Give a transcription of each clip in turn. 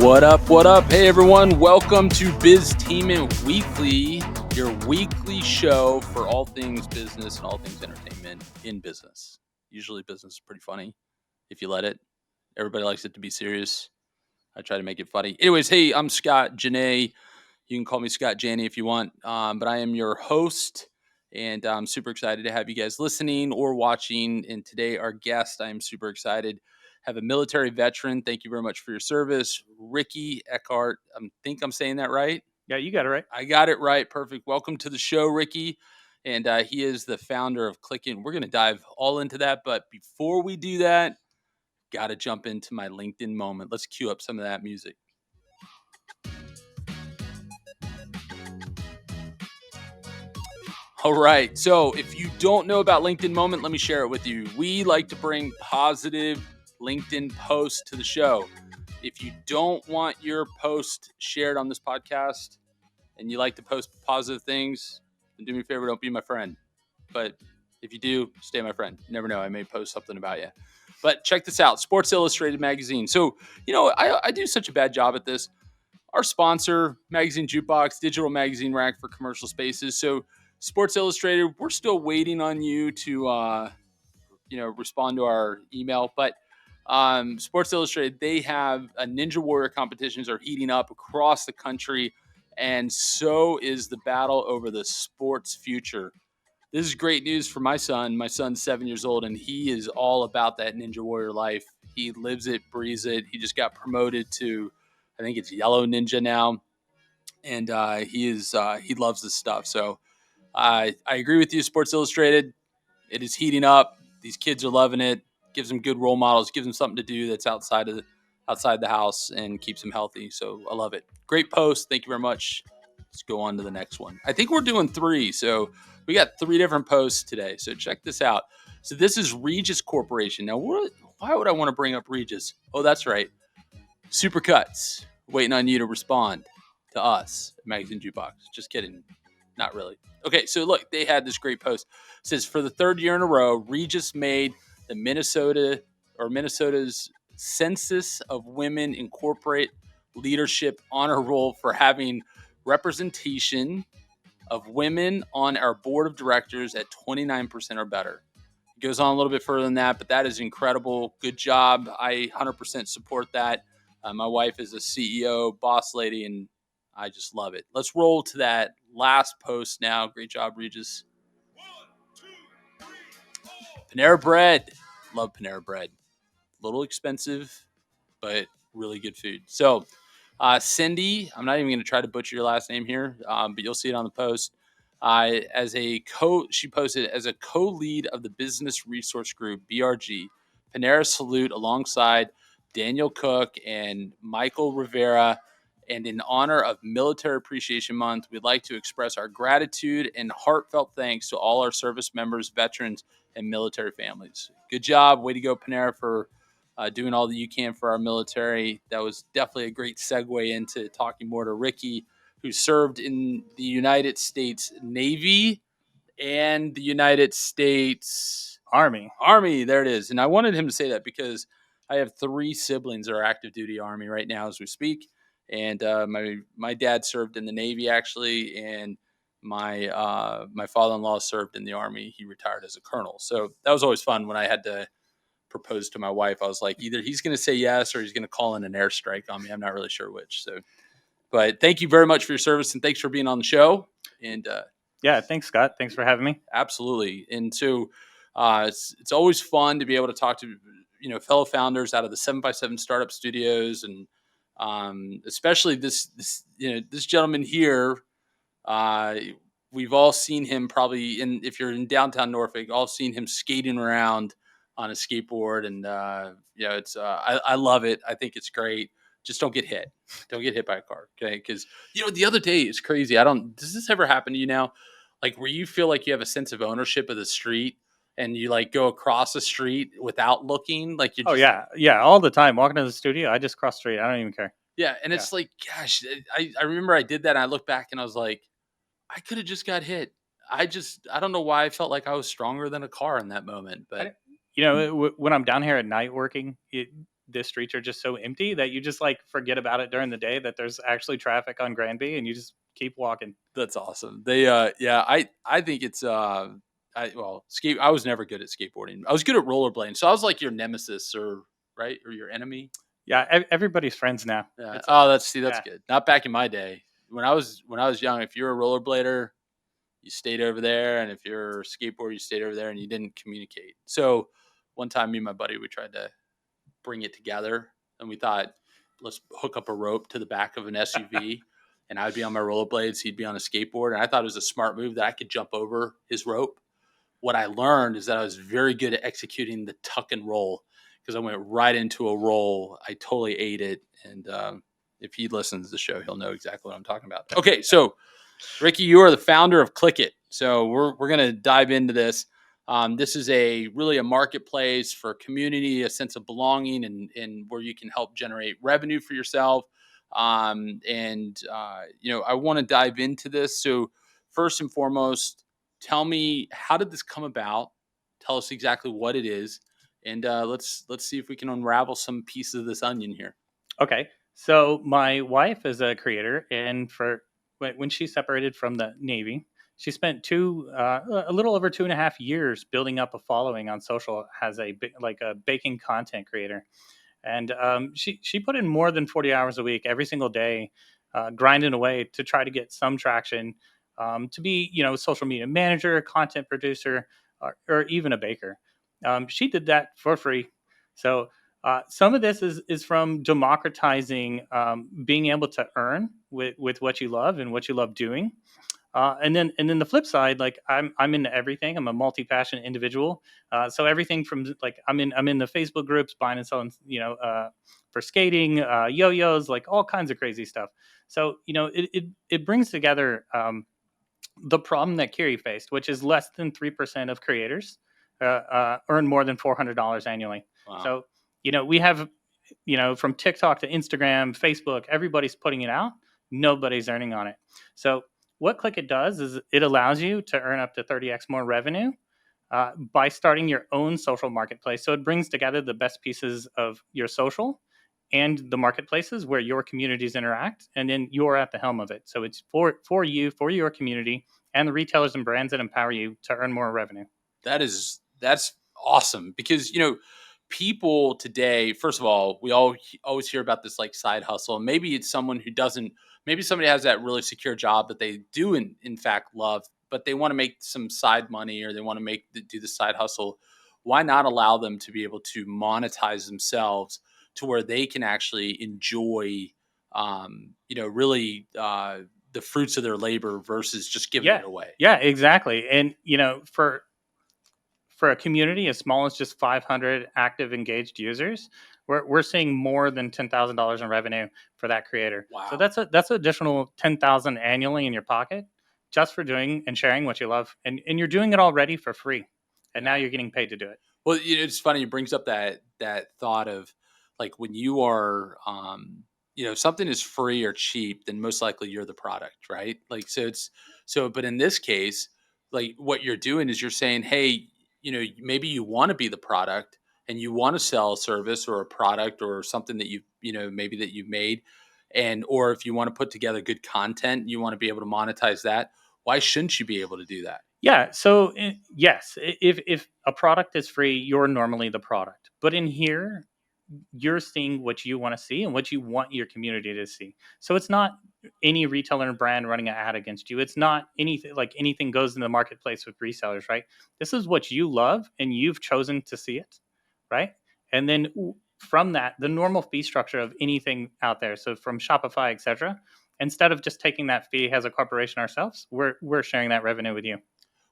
What up? What up? Hey, everyone. Welcome to Biztainment Weekly, your weekly show for all things business and all things entertainment in business. Usually business is pretty funny if you let it. Everybody likes it to be serious. I try to make it funny. Anyways, hey, I'm Scott Janney. You can call me Scott Janney if you want, but I am your host, and I'm super excited to have you guys listening or watching. And today, our guest, I'm super excited, have a military veteran. Thank you very much for your service, Ricky Eckhardt. I think I'm saying that right. Yeah, you got it right. I got it right. Perfect. Welcome to the show, Ricky. And he is the founder of Clickin'. We're going to dive all into that. But before we do that, got to jump into my LinkedIn moment. Let's cue up some of that music. All right. So if you don't know about LinkedIn Moment, let me share it with you. We like to bring positive LinkedIn posts to the show. If you don't want your post shared on this podcast and you like to post positive things, then do me a favor, don't be my friend. But if you do, stay my friend. You never know. I may post something about you. But check this out, Sports Illustrated magazine. So, I do such a bad job at this. Our sponsor, Magazine Jukebox, digital magazine rack for commercial spaces. So Sports Illustrated, we're still waiting on you to, respond to our email. But Sports Illustrated, they have a Ninja Warrior competitions are heating up across the country. And so is the battle over the sports future. This is great news for my son. My son's 7 years old, and he is all about that Ninja Warrior life. He lives it, breathes it. He just got promoted to, I think it's Yellow Ninja now, and he loves this stuff. So I agree with you, Sports Illustrated. It is heating up. These kids are loving it. Gives them good role models. Gives them something to do that's outside the house and keeps them healthy. So I love it. Great post. Thank you very much. Let's go on to the next one. I think we're doing 3. So we got 3 different posts today. So check this out. So this is Regis Corporation. Now, why would I want to bring up Regis? Oh, that's right. Supercuts. Waiting on you to respond to us at Magazine Jukebox. Just kidding. Not really. Okay, so look, they had this great post. It says, for the 3rd year in a row, Regis made the Minnesota's Census of Women Incorporate Leadership Honor Roll for having representation of women on our board of directors at 29% or better. It goes on a little bit further than that, but that is incredible. Good job. I 100% support that. My wife is a CEO, boss lady, and I just love it. Let's roll to that last post now. Great job, Regis. 1, 2, 3, 4. Panera Bread. Love Panera Bread. A little expensive, but really good food. So, Cindy, I'm not even going to try to butcher your last name here, but you'll see it on the post. She posted as a co-lead of the Business Resource Group, BRG, Panera salute alongside Daniel Cook and Michael Rivera. And in honor of Military Appreciation Month, we'd like to express our gratitude and heartfelt thanks to all our service members, veterans, and military families. Good job. Way to go, Panera, for doing all that you can for our military. That was definitely a great segue into talking more to Ricky, who served in the United States Navy and the United States Army. There it is. And I wanted him to say that because I have 3 siblings that are active duty Army right now as we speak. And my dad served in the Navy, actually, and my father-in-law served in the Army. He retired as a colonel. So that was always fun when I had to propose to my wife. I was like, either he's going to say yes or he's going to call in an airstrike on me. I'm not really sure which. So, but thank you very much for your service, and thanks for being on the show. And yeah, thanks, Scott. Thanks for having me. Absolutely. And so it's always fun to be able to talk to fellow founders out of the 7x7 startup studios, and especially this gentleman here. We've all seen him probably if you're in downtown Norfolk, all seen him skating around on a skateboard, and I love it. I think it's great. Just don't get hit. Don't get hit by a car, okay? Because the other day it's crazy. Does this ever happen to you now? Like where you feel like you have a sense of ownership of the street, and you like go across the street without looking, like you're. Yeah, all the time. Walking to the studio, I just cross the street. I don't even care. Yeah, and it's like, gosh, I remember I did that, and I look back and I was like, I could have just got hit. I don't know why I felt like I was stronger than a car in that moment, but When I'm down here at night working, the streets are just so empty that you just like forget about it during the day, that there's actually traffic on Granby, and you just keep walking. That's awesome. They yeah, I think it's I was never good at skateboarding. I was good at rollerblading. So I was like your nemesis or right or your enemy. Yeah, everybody's friends now. Yeah. It's Oh, that's yeah. good. Not back in my day. When I was young, if you're a rollerblader, you stayed over there, and if you're a skateboarder, you stayed over there, and you didn't communicate. So one time, me and my buddy, we tried to bring it together, and we thought, let's hook up a rope to the back of an SUV, and I'd be on my rollerblades, he'd be on a skateboard, and I thought it was a smart move that I could jump over his rope. What I learned is that I was very good at executing the tuck and roll because I went right into a roll. I totally ate it, and if he listens to the show, he'll know exactly what I'm talking about. Okay, so Ricky, you are the founder of Click It. So we're going to dive into this. This is really a marketplace for community, a sense of belonging, and where you can help generate revenue for yourself. I want to dive into this. So first and foremost, tell me, how did this come about? Tell us exactly what it is, and let's see if we can unravel some pieces of this onion here. Okay. So my wife is a creator, and when she separated from the Navy, she spent a little over 2.5 years building up a following on social as like a baking content creator. And she put in more than 40 hours a week, every single day, grinding away to try to get some traction, to be, social media manager, content producer, or even a baker. She did that for free. So some of this is from democratizing, being able to earn with what you love and what you love doing. And then the flip side, like I'm into everything. I'm a multi-passionate individual. So everything from like I'm in the Facebook groups buying and selling, for skating, yo-yos, like all kinds of crazy stuff. So it brings together, the problem that Kiri faced, which is less than 3% of creators earn more than $400 annually. Wow. So we have, from TikTok to Instagram, Facebook, everybody's putting it out. Nobody's earning on it. So what Click It does is it allows you to earn up to 30x more revenue by starting your own social marketplace. So it brings together the best pieces of your social and the marketplaces where your communities interact, and then you're at the helm of it. So it's for you, for your community, and the retailers and brands that empower you to earn more revenue. That's awesome because people today, first of all, we all always hear about this like side hustle, and maybe it's someone who doesn't, maybe somebody has that really secure job that they do in fact love, but they want to make some side money, or they want to do the side hustle. Why not allow them to be able to monetize themselves to where they can actually enjoy really the fruits of their labor versus just giving Yeah, it away. yeah, exactly. And for a community as small as just 500 active engaged users, we're seeing more than $10,000 in revenue for that creator. Wow. So that's an additional 10,000 annually in your pocket just for doing and sharing what you love, and you're doing it already for free, and now you're getting paid to do it. Well, it's funny. It brings up that thought of like when you are, something is free or cheap, then most likely you're the product, right? Like but in this case, like what you're doing is you're saying, hey, maybe you want to be the product and you want to sell a service or a product or something that maybe that you've made, or if you want to put together good content, you want to be able to monetize that. Why shouldn't you be able to do that? Yeah. So yes, if a product is free, you're normally the product. But in here, you're seeing what you want to see and what you want your community to see. So it's not any retailer and brand running an ad against you. It's not anything goes in the marketplace with resellers, right? This is what you love and you've chosen to see it, right? And then from that, the normal fee structure of anything out there, so from Shopify, etc., instead of just taking that fee as a corporation ourselves, we're sharing that revenue with you.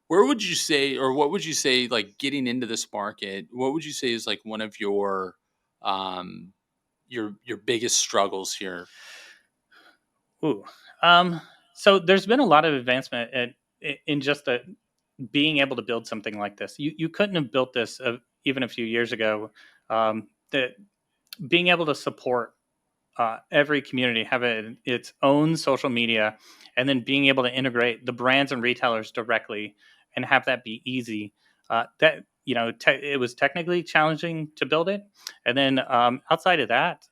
Where would you say, or what would you say, like getting into this market? What would you say is like one of um, your biggest struggles here? Ooh. So there's been a lot of advancement in just being able to build something like this. You couldn't have built this even a few years ago. That being able to support every community, have its own social media, and then being able to integrate the brands and retailers directly and have that be easy. it was technically challenging to build it. And then outside of that,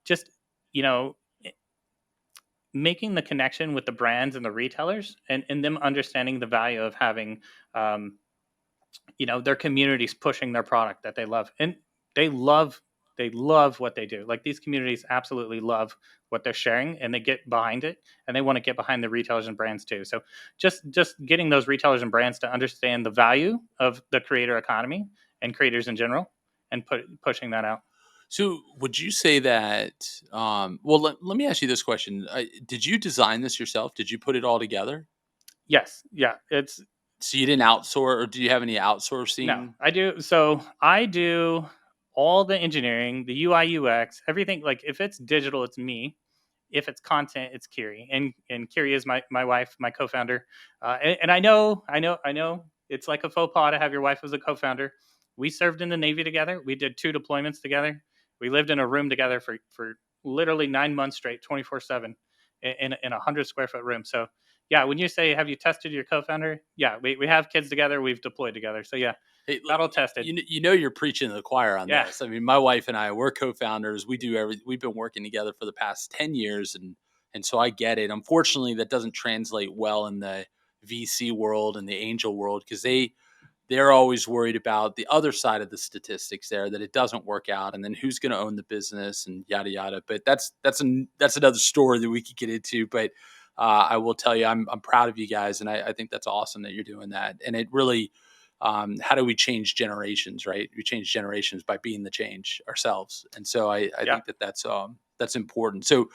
just you know making the connection with the brands and the retailers, and them understanding the value of having um, their communities pushing their product that they love, and they love they love what they do. Like, these communities absolutely love what they're sharing, and they get behind it, and they want to get behind the retailers and brands too. So just getting those retailers and brands to understand the value of the creator economy and creators in general, and pushing that out. So would you say that, well, let me ask you this question. Did you design this yourself? Did you put it all together? Yes, yeah, it's So you didn't outsource, or do you have any no, outsourcing? I do. So I do all the engineering, the UI, UX, everything. Like, if it's digital, it's me. If it's content, it's Kiri, and Kiri is my wife, my co-founder. And I know it's like a faux pas to have your wife as a co-founder. We served in the Navy together. We did 2 deployments together. We lived in a room together for literally 9 months straight, 24/7, in a 100 square foot room. So yeah, when you say, have you tested your co-founder? Yeah, we have kids together. We've deployed together. So yeah, Hey, battle tested. you're preaching to the choir on Yeah, this. I mean, my wife and I, we're co-founders. We've been working together for the past 10 years, and so I get it. Unfortunately, that doesn't translate well in the VC world and the angel world, because they're always worried about the other side of the statistics there, that it doesn't work out, and then who's going to own the business and yada yada. But that's another story that we could get into. But I will tell you, I'm proud of you guys, and I think that's awesome that you're doing that. And it really, how do we change generations, right? We change generations by being the change ourselves, and so I yeah. think that's important. So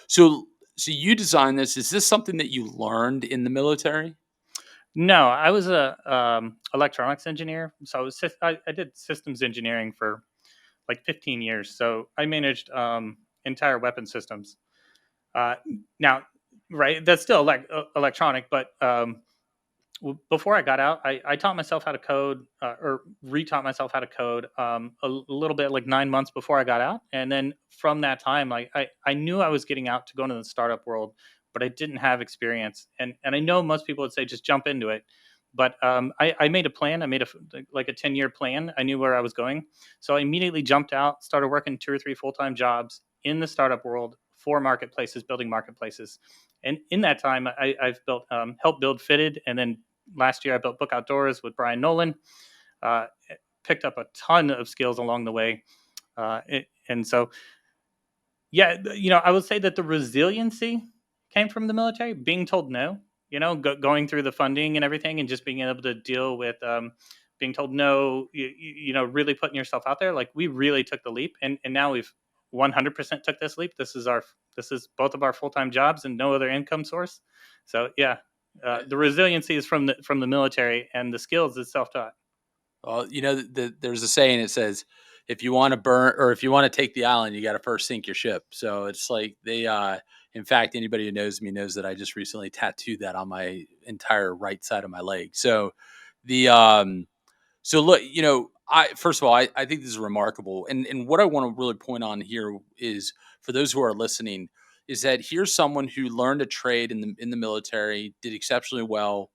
so you designed this. Is this something that you learned in the military? No, I was a electronics engineer. So I did systems engineering for like 15 years. So I managed entire weapon systems. Uh, Now, right, that's still electronic, but before I got out, I taught myself how to code, or retaught myself how to code, little bit, like 9 months before I got out. And then from that time, like, I knew I was getting out to go into the startup world, but I didn't have experience. And I know most people would say just jump into it. But I made a plan. I made like a 10-year plan. I knew where I was going. So I immediately jumped out, started working 2 or 3 full-time jobs in the startup world for marketplaces, building marketplaces. And in that time, I've built, helped build Fitted, and then last year I built Book Outdoors with Brian Nolan. Uh, Picked up a ton of skills along the way, and so yeah, I would say that the resiliency came from the military. Being told no, going through the funding and everything, and just being able to deal with being told no. Really putting yourself out there. Like, we really took the leap, and now we've 100% took this leap. This is both of our full time jobs and no other income source. So yeah, the resiliency is from the military, and the skills is self taught. Well, there's a saying. It says, "If you want to burn, or if you want to take the island, you got to first sink your ship." So it's like they. In fact, anybody who knows me knows that I just recently tattooed that on my entire right side of my leg. So the so look, I first of all, I think this is remarkable, and what I want to really point on here is, for those who are listening, is that here's someone who learned a trade in the military, did exceptionally well,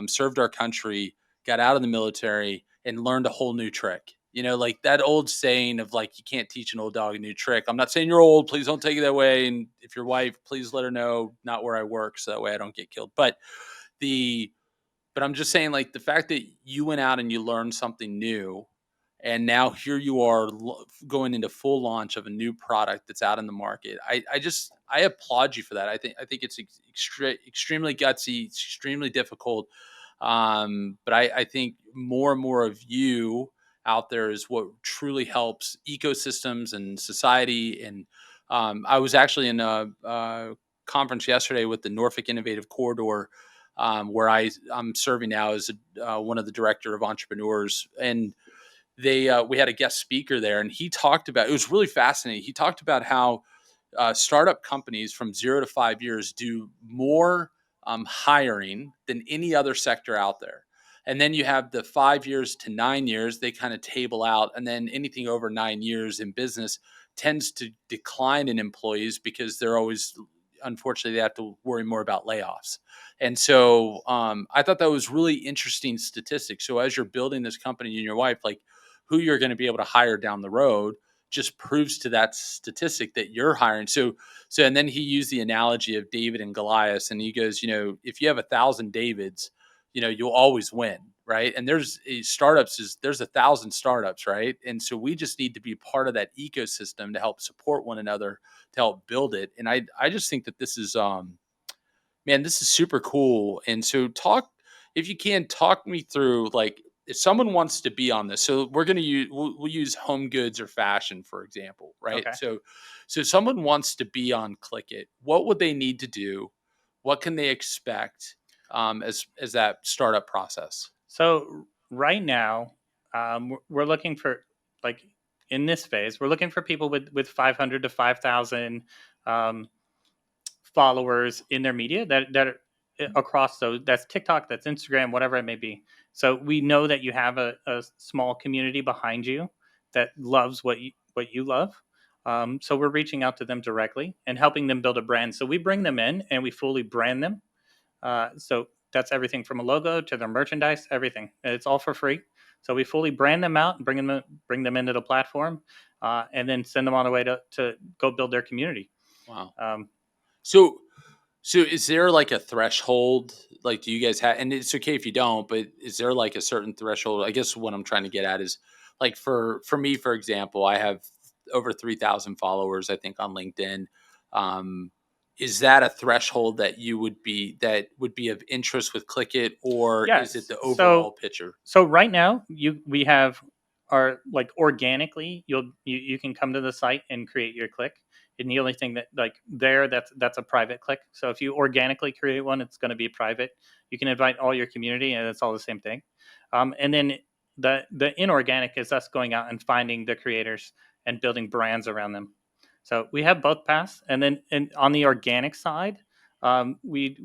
served our country, got out of the military, and learned a whole new trick. Like that old saying of, like, you can't teach an old dog a new trick. I'm not saying you're old. Please don't take it that way. And if your wife, please let her know not where I work, so that way I don't get killed. The but I'm just saying, like, the fact that you went out and you learned something new, and now here you are going into full launch of a new product that's out in the market. I applaud you for that. I think it's extremely gutsy, it's extremely difficult. But I think more and more of you out there is what truly helps ecosystems and society. And I was actually in a conference yesterday with the Norfolk Innovative Corridor, where I'm serving now as one of the director of entrepreneurs. And we had a guest speaker there, and he talked about, it was really fascinating. He talked about how startup companies from 0 to 5 years do more hiring than any other sector out there. And then you have the 5 years to 9 years, they kind of table out. And then anything over 9 years in business tends to decline in employees, because they're always unfortunately they have to worry more about layoffs. And so I thought that was really interesting statistic. So as you're building this company, you and your wife, like who you're going to be able to hire down the road just proves to that statistic that you're hiring. So and then he used the analogy of David and Goliath, and he goes, if you have 1,000 Davids, you'll always win, right? And there's 1,000 startups, right? And so we just need to be part of that ecosystem to help support one another, to help build it. And I just think that this is man, this is super cool. And so if you can talk me through, like, if someone wants to be on this, so we'll use home goods or fashion, for example, right? Okay. So if someone wants to be on Click It, what would they need to do? What can they expect as that startup process? So right now, we're looking for, like, in this phase, we're looking for people with 500 to 5,000 um, followers in their media that are across those. That's TikTok, that's Instagram, whatever it may be. So we know that you have a small community behind you that loves what you love. So we're reaching out to them directly and helping them build a brand. So we bring them in and we fully brand them. So that's everything from a logo to their merchandise, everything. And it's all for free. So we fully brand them out and bring them into the platform, and then send them on the way to go build their community. Wow. Um, So So is there like a threshold? Like, do you guys have, and it's okay if you don't, but is there like a certain threshold? I guess what I'm trying to get at is like for me, for example, I have over 3,000 followers, I think, on LinkedIn. Um, is that a threshold that would be of interest with Click It, or is it yes. the overall So picture? so right now we have our, like, organically you can come to the site and create your click. And the only thing that, like, that's a private click. So if you organically create one, it's going to be private. You can invite all your community and it's all the same thing. And then the inorganic is us going out and finding the creators and building brands around them. So we have both paths. And then, and on the organic side, we've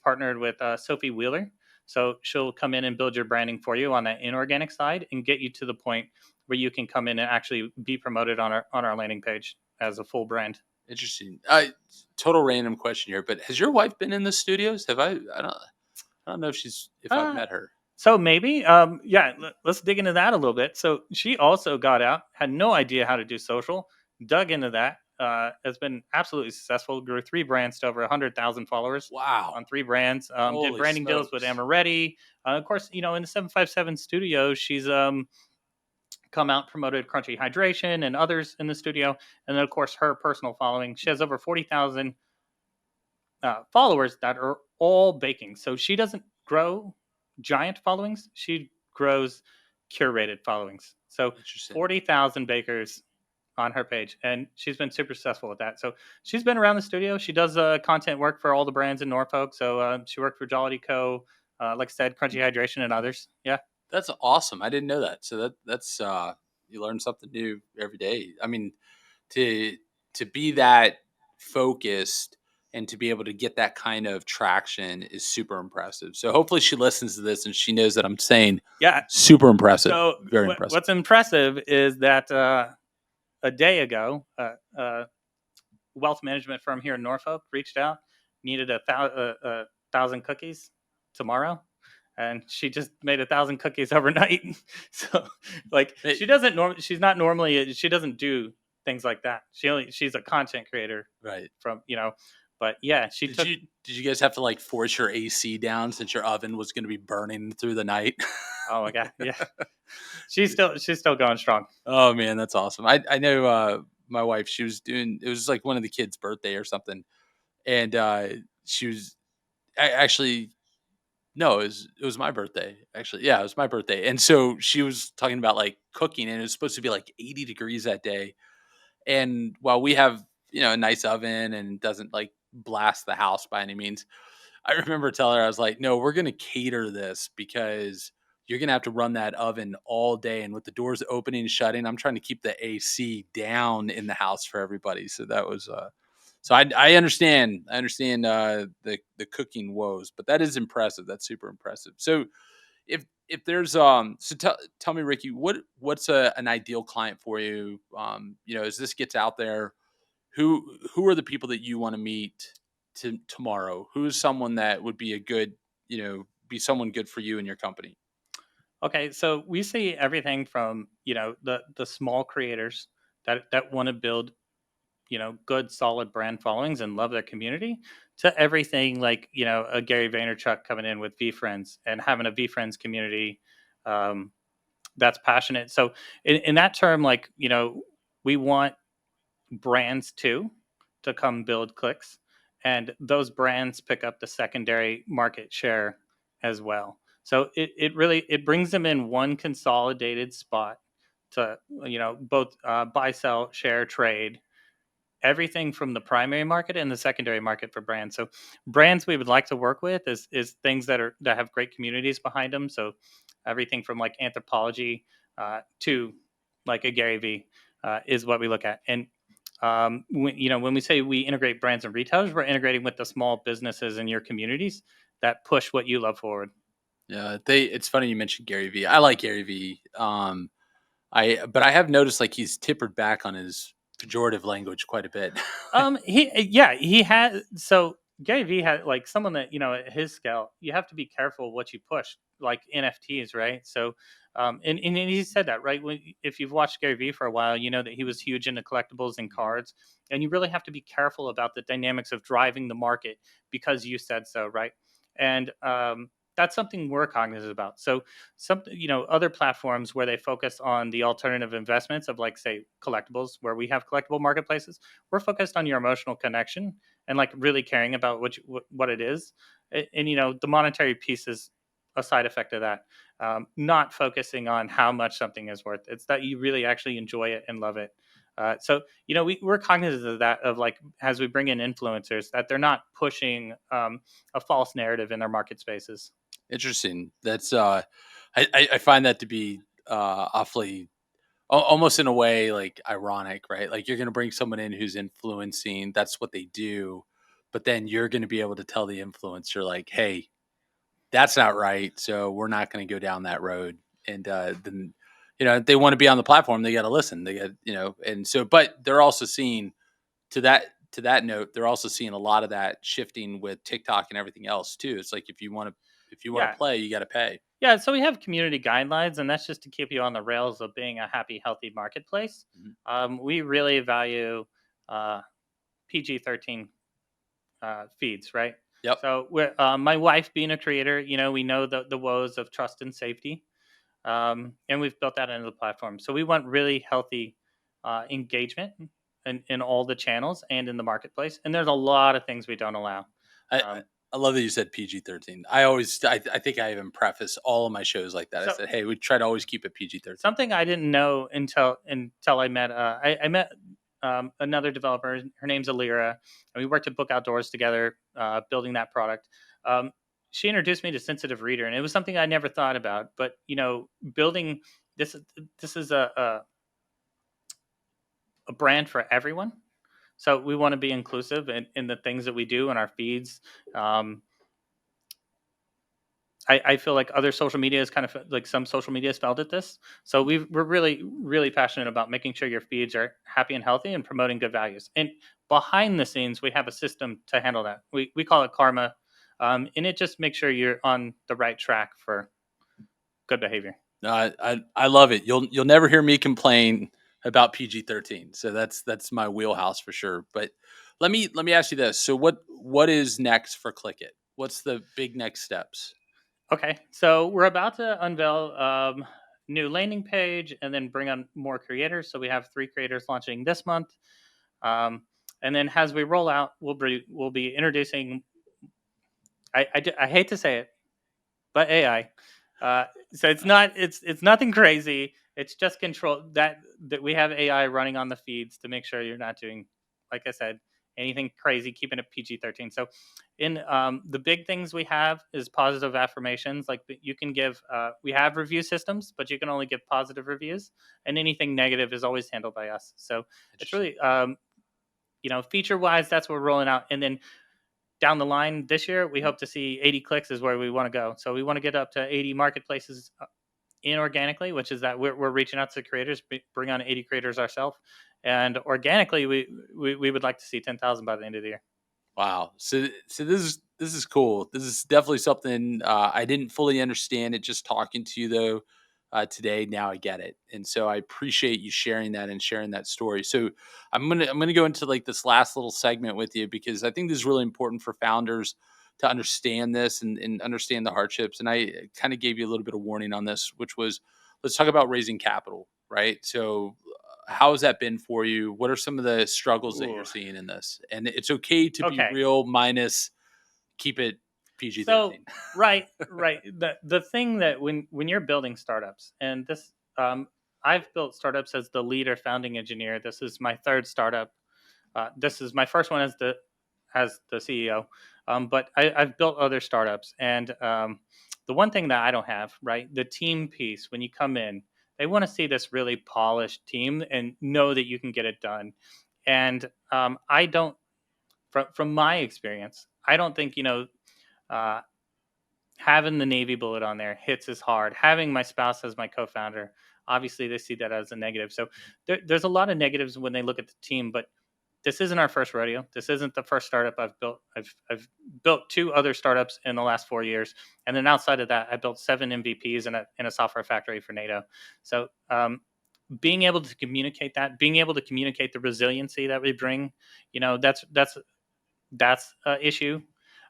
partnered with Sophie Wheeler. So she'll come in and build your branding for you on that inorganic side and get you to the point where you can come in and actually be promoted on our landing page as a full brand. Interesting. Total random question here, but has your wife been in the studios? Have I don't know if I've Uh, met her. so maybe, yeah, let's dig into that a little bit. So she also got out, had no idea how to do social, dug into that, has been absolutely successful, grew 3 brands to over 100,000 followers Wow. on 3 brands, did Holy branding deals with smokes. Amaretti. Of course, in the 757 studio, she's come out, promoted Crunchy Hydration and others in the studio. And then, of course, her personal following. She has over 40,000 followers that are all baking. So she doesn't grow giant followings, she grows curated followings. So Interesting. 40,000 bakers on her page, and she's been super successful with that. So she's been around the studio. She does content work for all the brands in Norfolk. So she worked for Jollity Co., like I said, Crunchy Hydration and others. Yeah. That's awesome. I didn't know that. So that's you learn something new every day. I mean, to to be that focused and to be able to get that kind of traction is super impressive. So hopefully she listens to this and she knows that I'm saying Yeah. super impressive. So Very impressive. what's impressive is that a day ago, wealth management firm here in Norfolk reached out, needed a thousand cookies tomorrow, and she just made 1,000 cookies overnight. So, like, Hey, she's not normally, she doesn't do things like that. She's a content creator right. from, but yeah, she Did took. you guys have to like force your AC down since your oven was going to be burning through the night? Oh my god, yeah, she's still going strong. Oh man, that's awesome. I know my wife, she was doing, it was like one of the kids' birthday or something. And she was actually, no, it was my birthday. Actually, yeah, it was my birthday. And so she was talking about like cooking, and it was supposed to be like 80 degrees that day. And while we have, a nice oven and doesn't like blast the house by any means, I remember telling her, I was like, no, we're going to cater this because you're going to have to run that oven all day. And with the doors opening and shutting, I'm trying to keep the AC down in the house for everybody. So that was, so I understand, the cooking woes, but that is impressive. That's super impressive. So if there's, so tell me, Ricky, what's an ideal client for you? As this gets out there, who are the people that you want to meet? to tomorrow, who's someone that would be a good, be someone good for you and your company? Okay, so we see everything from the small creators that want to build good solid brand followings and love their community, to everything like a Gary Vaynerchuk coming in with VFriends and having a VFriends community um, that's passionate. So in that term, like we want brands too to come build clicks, and those brands pick up the secondary market share as well. So it really it brings them in one consolidated spot to both buy, sell, share, trade everything from the primary market and the secondary market for brands. So brands we would like to work with is things that have great communities behind them. So everything from like anthropology to like a Gary V is what we look at. And when we say we integrate brands and retailers, we're integrating with the small businesses in your communities that push what you love forward. Yeah, it's funny you mentioned Gary Vee. I like Gary Vee. But I have noticed like he's tippered back on his pejorative language quite a bit. He had so Gary Vee had like someone that at his scale, you have to be careful what you push, like NFTs, right? So, and he said that right if you've watched Gary Vee for a while, you know that he was huge into collectibles and cards, and you really have to be careful about the dynamics of driving the market because you said so, right? And that's something we're cognizant about. So some other platforms where they focus on the alternative investments of like say collectibles, where we have collectible marketplaces, we're focused on your emotional connection and like really caring about what it is. And the monetary piece is a side effect of that. Not focusing on how much something is worth, it's that you really actually enjoy it and love it. So we're cognizant of that, of like as we bring in influencers, that they're not pushing a false narrative in their market spaces. Interesting. That's I find that to be awfully almost in a way like ironic, right? Like you're going to bring someone in who's influencing, that's what they do, but then you're going to be able to tell the influencer like, "Hey, that's not right, so we're not going to go down that road." And then if they want to be on the platform, they got to listen. They got, and so but they're also seeing to that note, they're also seeing a lot of that shifting with TikTok and everything else too. It's like if you want Yeah. to play, you got to pay. Yeah, so we have community guidelines, and that's just to keep you on the rails of being a happy, healthy marketplace. Mhm. We really value uh, PG-13 feeds, right? Yep. So, my wife being a creator, we know the woes of trust and safety, and we've built that into the platform. So, we want really healthy engagement in all the channels and in the marketplace. And there's a lot of things we don't allow. I, I Um, I love that you said PG-13. I think I even preface all of my shows like that. I so, said, hey, we try to always keep it PG-13. Something I didn't know until I met I met another developer. Her name's Alira, and we worked at Book Outdoors together, building that product. Um, she introduced me to Sensitive Reader, and it was something I never thought about. But building this this is a brand for everyone. So we want to be inclusive in the things that we do in our feeds. Um, I feel like other social media is kind of like some social media has failed at this. So we're really, really passionate about making sure your feeds are happy and healthy and promoting good values. And behind the scenes, we have a system to handle that. We call it karma. And it just makes sure you're on the right track for good behavior. No, I love it. You'll never hear me complain about PG-13. So that's my wheelhouse for sure. But let me ask you this. So what is next for Click It? What's the big next steps? Okay, so we're about to unveil new landing page and then bring on more creators. So we have 3 creators launching this month. Um, and then as we roll out, we'll be introducing. I hate to say it, but AI. So it's nothing crazy. It's just control that we have AI running on the feeds to make sure you're not doing, like I said, anything crazy. Keeping it PG-13. So, in the big things we have is positive affirmations. Like you can give. We have review systems, but you can only give positive reviews, and anything negative is always handled by us. So it's Interesting. really feature wise, that's what we're rolling out, and then down the line this year, we hope to see 80 clicks is where we want to go. So we want to get up to 80 marketplaces inorganically, which is that we're reaching out to creators, bring on 80 creators ourselves, and organically we would like to see 10,000 by the end of the year. Wow. So this is cool. This is definitely something I didn't fully understand it just talking to you though today. Now I get it, and so I appreciate you sharing that and sharing that story. So I'm gonna go into like this last little segment with you because I think this is really important for founders to understand this and understand the hardships. And I kind of gave you a little bit of warning on this, which was let's talk about raising capital, right? So how has that been for you? What are some of the struggles that you're Ooh. seeing in this? And it's okay to be Okay. real minus keep it PG So 13. right. The thing that when you're building startups, and this I've built startups as the lead or founding engineer. This is my third startup. This is my first one as the CEO. But I've built other startups, and the one thing that I don't have, right, the team piece. When you come in, they want to see this really polished team and know that you can get it done. And I don't, from my experience, I don't think uh, having the Navy bullet on there hits as hard. Having my spouse as my co-founder, obviously they see that as a negative. So there's a lot of negatives when they look at the team, but this isn't our first rodeo. This isn't the first startup I've built. I've built two other startups in the last 4 years, and then outside of that, I built 7 MVPs in a software factory for NATO. So being able to communicate that, being able to communicate the resiliency that we bring, that's an issue.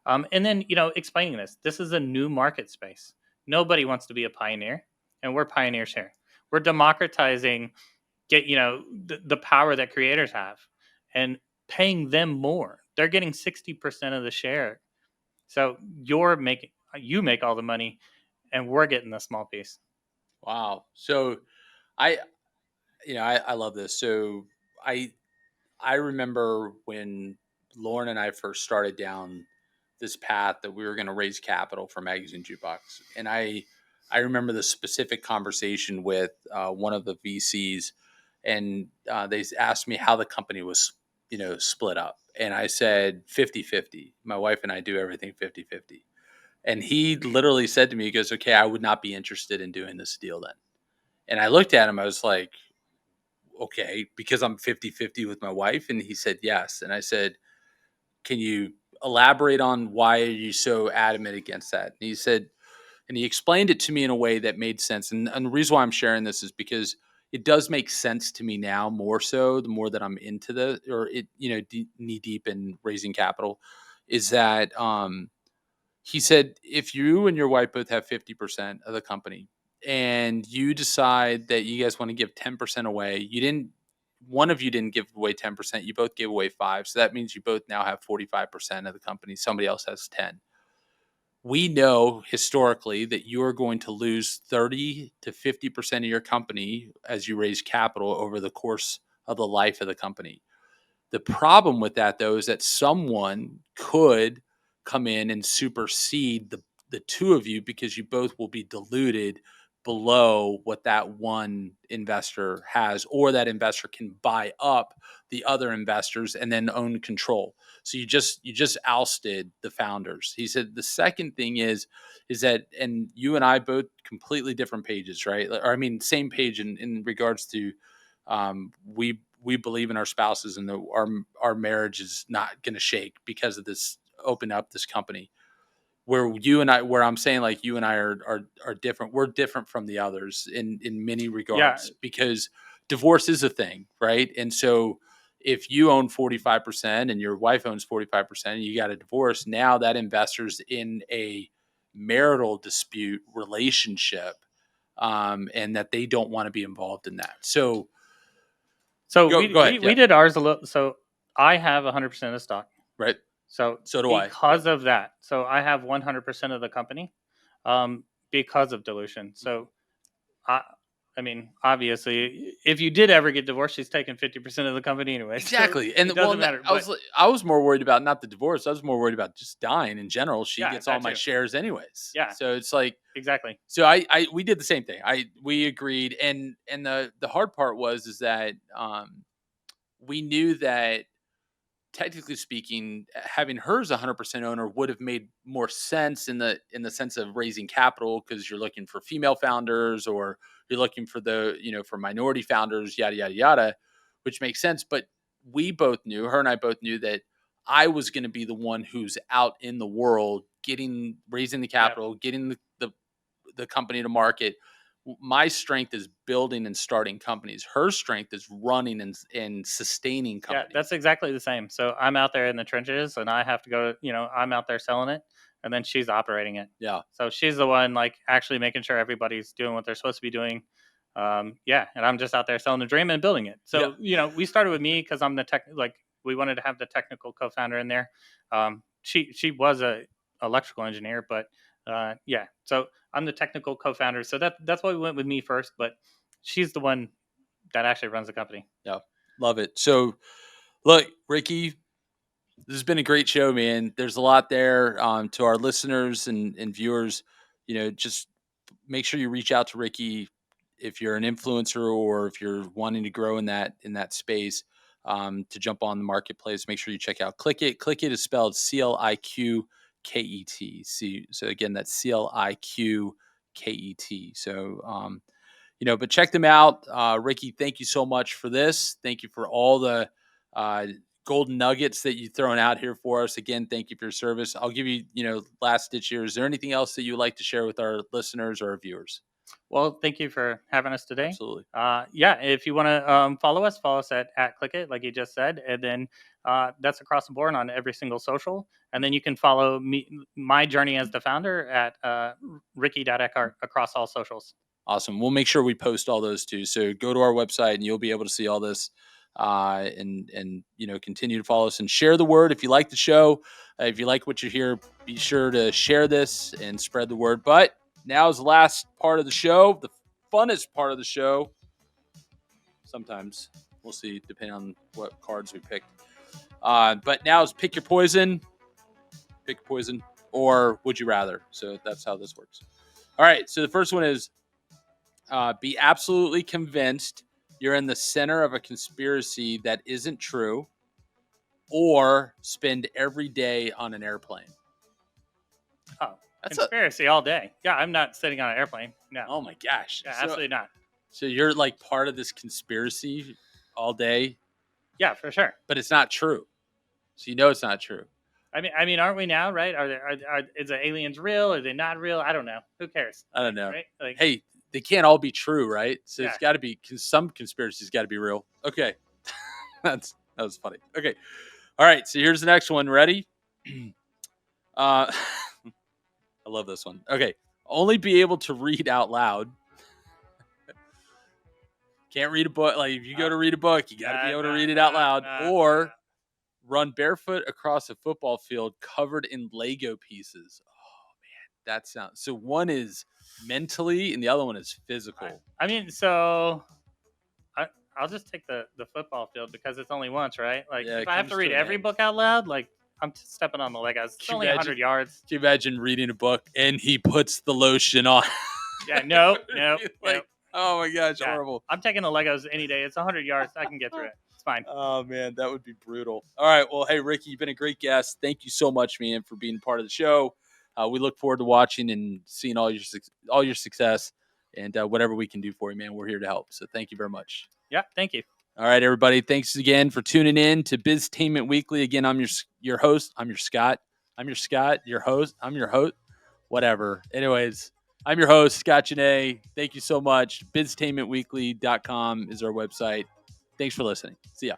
And then explaining this is a new market space. Nobody wants to be a pioneer, and we're pioneers here. We're democratizing the power that creators have and paying them more. They're getting 60% of the share. So you make all the money, and we're getting the small piece. Wow. So I I love this. So I I remember when Lauren and I first started down this path that we were going to raise capital for Magazine Jukebox, and I remember the specific conversation with one of the VCs, and they asked me how the company was split up, and I said 50-50. My wife and I do everything 50-50. And he literally said to me, he goes, "Okay, I would not be interested in doing this deal then." And I looked at him, I was like, okay, because I'm 50-50 with my wife. And he said, yes. And I said, can you elaborate on why are you so adamant against that? And he said, and he explained it to me in a way that made sense. And the reason why I'm sharing this is because it does make sense to me now more so the more that I'm into the, or it, knee deep in raising capital is that, he said, if you and your wife both have 50% of the company and you decide that you guys want to give 10% away, one of you didn't give away 10%, you both gave away five. So that means you both now have 45% of the company. Somebody else has 10. We know historically that you are going to lose 30 to 50% of your company as you raise capital over the course of the life of the company. The problem with that, though, is that someone could come in and supersede the two of you because you both will be diluted below what that one investor has, or that investor can buy up the other investors and then own control. So you just ousted the founders. He said the second thing is that, and you and I both completely different pages, right? Or I mean, same page in regards to we believe in our spouses and our marriage is not going to shake because of this open up this company where I'm saying like you and I are different. We're different from the others in many Yeah. regards because divorce is a thing, right? And so if you own 45% and your wife owns 45% and you got a divorce, now that investor's in a marital dispute relationship, and that they don't want to be involved in that. So So go ahead. we Yeah. did ours a little. So I have 100% of stock. Right. So So do I. Yep. because of that, so I have 100% of the company, because of dilution. Mhm. So I, I mean, obviously, if you did ever get divorced, she's taking 50% of the company anyway. So Exactly. And it doesn't matter. But I was more worried about not the divorce. I was more worried about just dying in general. She yeah, gets all that my too. shares anyways. Yeah, So it's like, exactly. so we did the same thing. We agreed. And the hard part was, is that, we knew that technically speaking, having her as 100% owner would have made more sense in the sense of raising capital because you're looking for female founders or you're looking for for minority founders, yada yada yada, which makes sense. But we both knew, her and I both knew that I was going to be the one who's out in the world, raising the capital, getting the company to market. My strength is building and starting companies. Her strength is running and sustaining companies. Yeah, that's exactly the same. So I'm out there in the trenches, and I have to go. I'm out there selling it, and then she's operating it. Yeah. So she's the one like actually making sure everybody's doing what they're supposed to be doing. Yeah, and I'm just out there selling the dream and building it. So we started with me because I'm the tech. Like we wanted to have the technical co-founder in there. She was a electrical engineer, but yeah. So I'm the technical co-founder. So that's why we went with me first. But she's the one that actually runs the company. Yeah. Love it. So look, Ricky, this has been a great show, man. There's a lot there to our listeners and viewers. Just make sure you reach out to Ricky if you're an influencer or if you're wanting to grow in that space to jump on the marketplace. Make sure you check out Click It. Click It is spelled CLIQKET. So again, that's CLIQKET. So but check them out. Ricky, thank you so much for this. Thank you for all the golden nuggets that you've thrown out here for us. Again, thank you for your service. I'll give you, last ditch here. Is there anything else that you would like to share with our listeners or our viewers? Well, thank you for having us today. Absolutely. Yeah, if you want to follow us at @ClickIt, like you just said, and then that's across the board on every single social. And then you can follow my journey as the founder at Ricky.Eckhardt across all socials. Awesome. We'll make sure we post all those too. So go to our website and you'll be able to see all this. And continue to follow us and share the word. If you like the show, if you like what you hear, be sure to share this and spread the word. But now is the last part of the show, the funnest part of the show. Sometimes we'll see, depending on what cards we pick. But now is pick your poison, or would you rather? So that's how this works. All right. So the first one is be absolutely convinced you're in the center of a conspiracy that isn't true, or spend every day on an airplane. Oh, that's conspiracy all day. Yeah, I'm not sitting on an airplane. No. Oh my gosh. Yeah, absolutely not. So you're like part of this conspiracy all day? Yeah, for sure. But it's not true. So it's not true. I mean, aren't we now, right? Is the aliens real? Are they not real? I don't know. Who cares? I don't know. Right? Like, hey, they can't all be true, right? So it's got to be, some conspiracies got to be real. Okay. That was funny. Okay. All right. So here's the next one. Ready? I love this one. Okay. Only be able to read out loud. Can't read a book. Like if you go to read a book, you got to be able to read it out loud. Or run barefoot across a football field covered in Lego pieces. Oh man, that sounds. So one is mentally and the other one is physical. I mean, so I'll just take the football field because it's only once, right? Like if I have to read every book out loud, like I'm stepping on the Legos. It's only 100 yards. Can you imagine reading a book and he puts the lotion on? Yeah, no. Oh my gosh, horrible. I'm taking the Legos any day. It's 100 yards. I can get through it. It's fine. Oh man, that would be brutal. All right. Well, hey, Ricky, you've been a great guest. Thank you so much, man, for being part of the show. We look forward to watching and seeing all your success and whatever we can do for you, man. We're here to help. So thank you very much. Yeah, thank you. All right, everybody. Thanks again for tuning in to Biztainment Weekly. Again, I'm your host. I'm your Scott. Your host. I'm your host. Whatever. Anyways, I'm your host, Scott Janney. Thank you so much. Biztainmentweekly.com is our website. Thanks for listening. See ya.